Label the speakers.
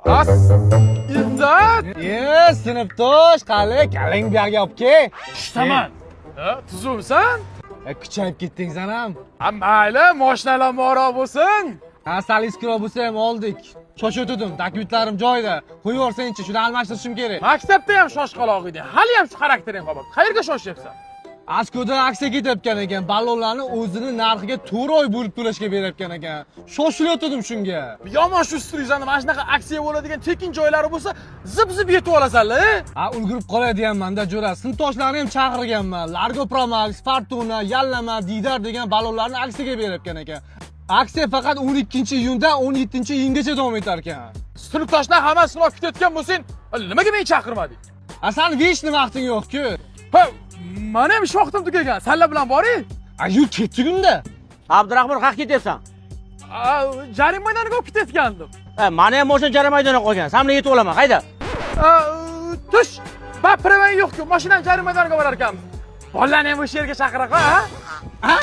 Speaker 1: As, İzzat!
Speaker 2: Sinfdosh, qani, kaling bu yerga olib kel.
Speaker 1: Ishtaman. Tuzumsan?
Speaker 2: Kuchayib ketding sanam.
Speaker 1: Mayli, mashinalar moro bo'lsin.
Speaker 2: Salis kilo bo'lsa ham oldik. Shoshotdim, dokumentlarim joyida. Qo'yib yuborsanchi, shuni almashtirishim kerak.
Speaker 1: Maktabda ham shoshqaloq eding. Hali ham shu xaraktering qolibdi. Qayerga shoshyapsan?
Speaker 2: Askoda aksiya ketayotgan ekan. Ballonlarni o'zini narxiga 4 oy bo'lib to'lashga berayotgan ekan. Shoshilayotdim shunga.
Speaker 1: Yomon shu strizani mana shunaqa aksiya bo'ladigan tekin joylari bo'lsa, zip-zip yetib olasanlar.
Speaker 2: Ulgurib qolay deyapman-da, jo'ra. Sinfdoshlarini ham chaqirganman. Largo Promax, Fortuna, Yallama, Didar degan ballonlarni aksiyaga berayotgan ekan. Aksiya faqat 12-iyundan 17-iyungacha davom etar ekan.
Speaker 1: Sinfdoshlar hammasini olib ketayotgan bo'lsang, nimaga meni chaqirmading?
Speaker 2: San vechni vaqting yo'q-ku.
Speaker 1: Ha, mana ham ish vaqtim tugagan. Senlar bilan boring.
Speaker 2: Yur ketding-da.
Speaker 3: Abdurahmon qayerga ketyapsan?
Speaker 1: Jarim maydoniga olib ketayotgandim.
Speaker 3: Mana ham mashina jarima maydoniga qolgan. Sen bilan yetib olaman. Qayda?
Speaker 1: Tush. Bapiraman yo'q-ku. Mashinani jarim maydoniga borar ekanmiz. Bollarni ham o'sha yerga chaqira qo'y, ha?